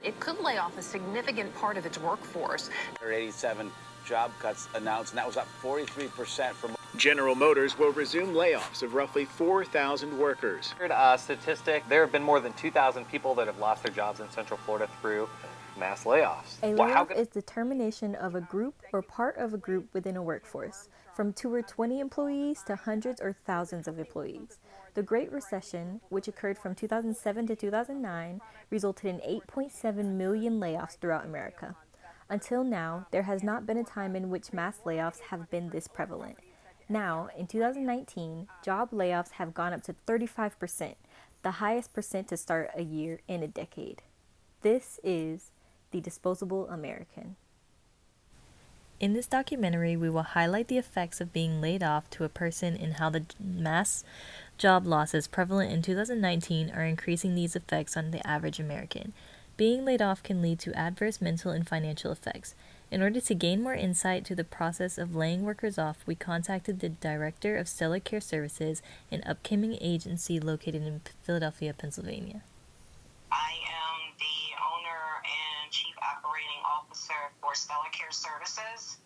It could lay off a significant part of its workforce. There are 87 job cuts announced, and that was up 43% from. General Motors will resume layoffs of roughly 4,000 workers. Statistic, there have been more than 2,000 people that have lost their jobs in Central Florida through mass layoffs. A layoff is the termination of a group or part of a group within a workforce, from 2 or 20 employees to hundreds or thousands of employees. The Great Recession, which occurred from 2007 to 2009, resulted in 8.7 million layoffs throughout America. Until now, there has not been a time in which mass layoffs have been this prevalent. Now, in 2019, job layoffs have gone up to 35%, the highest percent to start a year in a decade. This is the Disposable American. In this documentary, we will highlight the effects of being laid off to a person and how the mass job losses prevalent in 2019 are increasing these effects on the average American. Being laid off can lead to adverse mental and financial effects. In order to gain more insight to the process of laying workers off, we contacted the director of Stellar Care Services, an upcoming agency located in Philadelphia, Pennsylvania. I am the owner and chief operating officer for Stellar Care Services.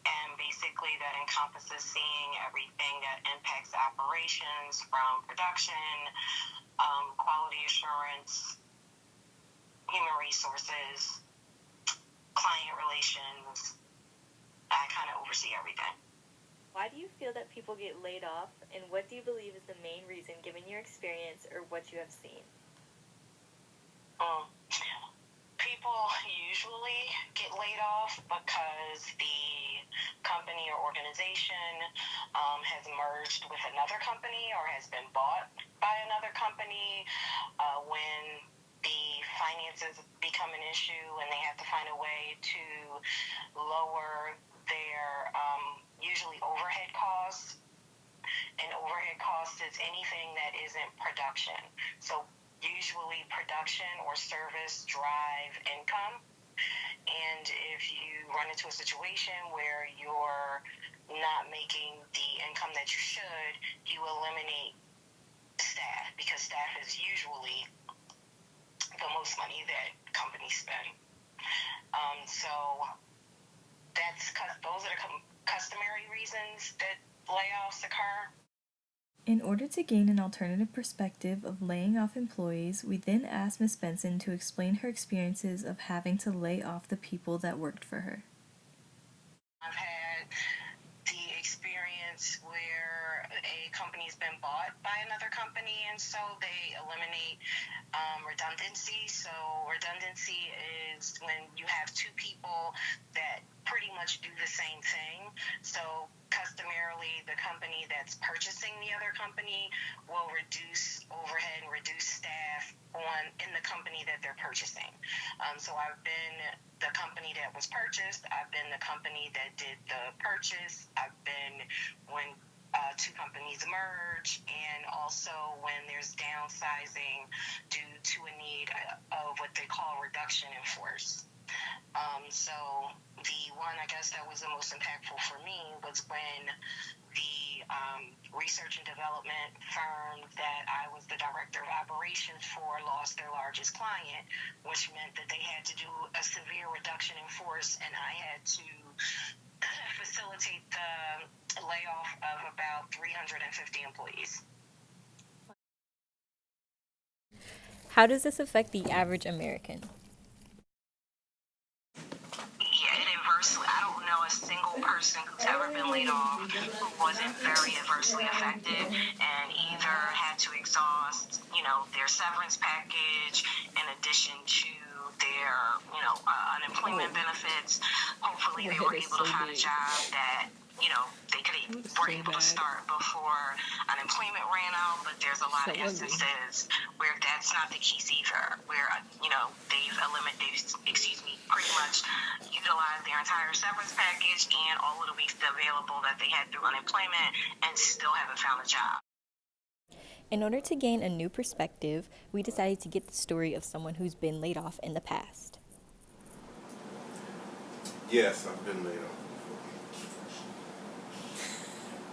And basically that encompasses seeing everything that impacts operations, from production, quality assurance, human resources, client relations. I kind of oversee everything. Why do you feel that people get laid off, and what do you believe is the main reason, given your experience or what you have seen? People usually get laid off because the company or organization has merged with another company or has been bought by another company. When the finances become an issue and they have to find a way to lower their usually overhead costs. And overhead costs is anything that isn't production. So usually production or service drive income. And if you run into a situation where you're not making the income that you should, you eliminate staff, because staff is usually the most money that companies spend. So those are the customary reasons that layoffs occur. In order to gain an alternative perspective of laying off employees, we then asked Ms. Benson to explain her experiences of having to lay off the people that worked for her. I've had the experience where a company's been bought by another company, and so they eliminate redundancy. So redundancy is when you have two people that pretty much do the same thing. So customarily, the company that's purchasing the other company will reduce overhead and reduce staff in the company that they're purchasing. So I've been the company that was purchased. I've been the company that did the purchase. I've been when two companies merge, and also when there's downsizing due to a need of what they call reduction in force. So the one, I guess, that was the most impactful for me was when the research and development firm that I was the director of operations for lost their largest client, which meant that they had to do a severe reduction in force, and I had to facilitate the layoff of about 350 employees. How does this affect the average American? I don't know a single person who's ever been laid off who wasn't very adversely affected and either had to exhaust, their severance package in addition to their, unemployment benefits. Hopefully they were able to find a job that, were able to start before unemployment ran out, but there's a lot of instances where that's not the case either, where, they've pretty much utilized their entire severance package and all of the weeks available that they had through unemployment and still haven't found a job. In order to gain a new perspective, we decided to get the story of someone who's been laid off in the past. Yes, I've been laid off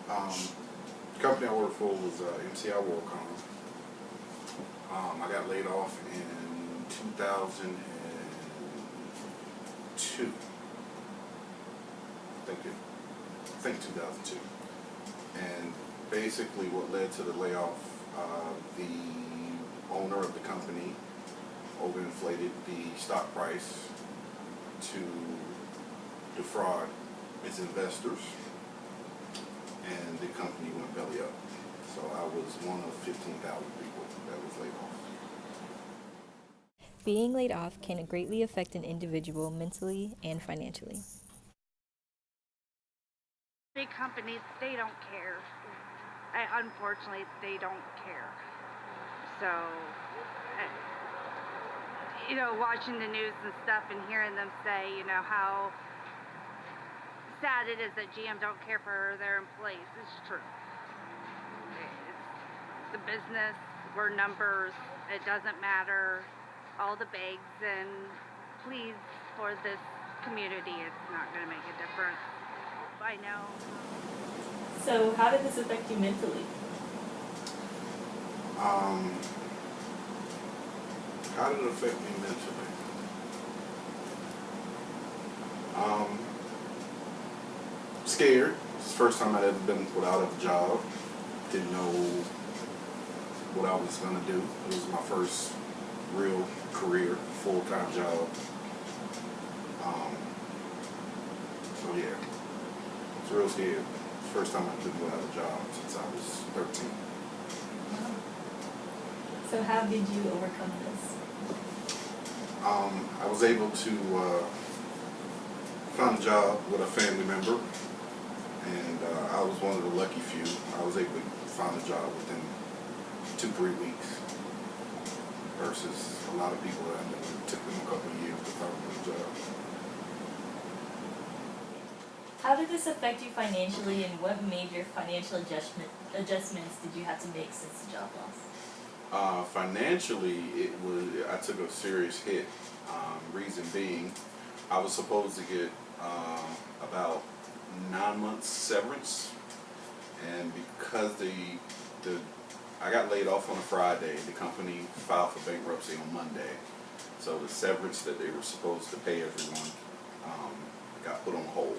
before. The company I worked for was MCI WorldCom. I got laid off in 2002. I think 2002. And basically what led to the layoff, the owner of the company overinflated the stock price to defraud its investors, and the company went belly up. So I was one of 15,000 people that was laid off. Being laid off can greatly affect an individual mentally and financially. Big companies, they don't care. Unfortunately, they don't care. So, watching the news and stuff and hearing them say, how sad it is that GM don't care for their employees, it's true. It's a business, we're numbers, it doesn't matter, all the bags, and please, for this community, it's not going to make a difference. I know. So how did this affect you mentally? How did it affect me mentally? Scared. It's the first time I'd ever been without a job. Didn't know what I was going to do. It was my first real career, full-time job. So yeah, it's real scared. It's the first time I've been without a job since I was 13. So how did you overcome this? I was able to find a job with a family member, and I was one of the lucky few. I was able to find a job within 2-3 weeks versus a lot of people that I knew it took them a couple of years to find a job. How did this affect you financially, and what major financial adjustments did you have to make since the job loss? Financially, I took a serious hit. Reason being, I was supposed to get about 9 months severance, and because I got laid off on a Friday, the company filed for bankruptcy on Monday, so the severance that they were supposed to pay everyone got put on hold.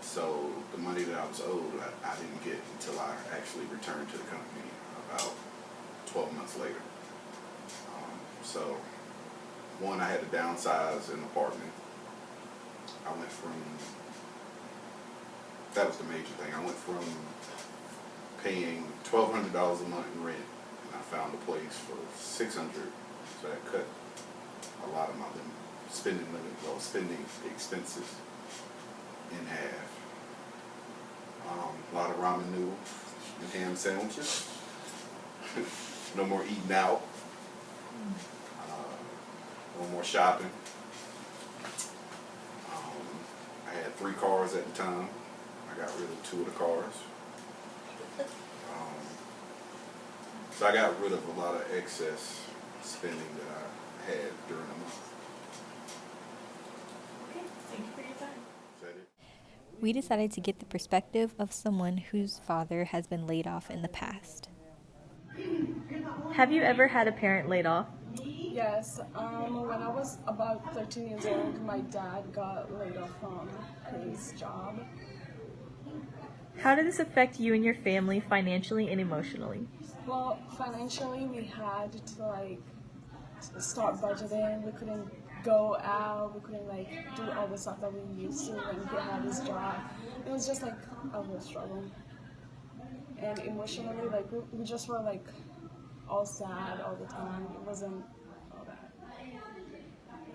So the money that I was owed, I didn't get until I actually returned to the company about 12 months later. So, one, I had to downsize an apartment. That was the major thing. I went from paying $1,200 a month in rent, and I found a place for $600. So that cut a lot of my spending expenses in half. A lot of ramen noodles and ham sandwiches. No more eating out. No more shopping. I had 3 cars at the time. I got rid of 2 of the cars. So I got rid of a lot of excess spending that I had during the month. Okay, thank you for your time. Is that it? We decided to get the perspective of someone whose father has been laid off in the past. Have you ever had a parent laid off? Yes. When I was about 13 years old, my dad got laid off from his job. How did this affect you and your family financially and emotionally? Well, financially, we had to start budgeting. We couldn't go out. We couldn't do all the stuff that we used to when he had his job. It was just a whole struggle. And emotionally, we just were all sad all the time. It wasn't all that.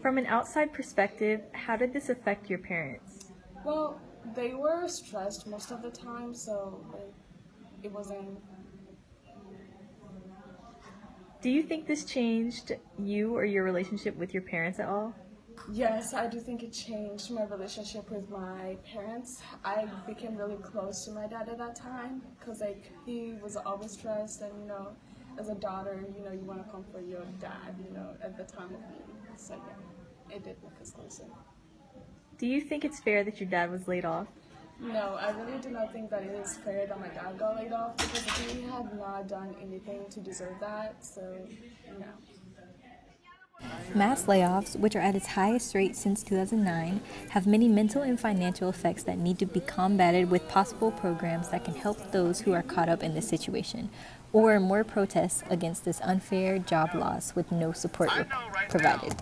From an outside perspective, how did this affect your parents? Well, they were stressed most of the time, so it wasn't. Do you think this changed you or your relationship with your parents at all? Yes, I do think it changed my relationship with my parents. I became really close to my dad at that time because he was always stressed, and as a daughter, you want to comfort your dad, at the time of need. So yeah, it did make us closer. Do you think it's fair that your dad was laid off? No, I really do not think that it is fair that my dad got laid off because he had not done anything to deserve that. So, Mass layoffs, which are at its highest rate since 2009, have many mental and financial effects that need to be combated with possible programs that can help those who are caught up in this situation, or more protests against this unfair job loss with no support provided.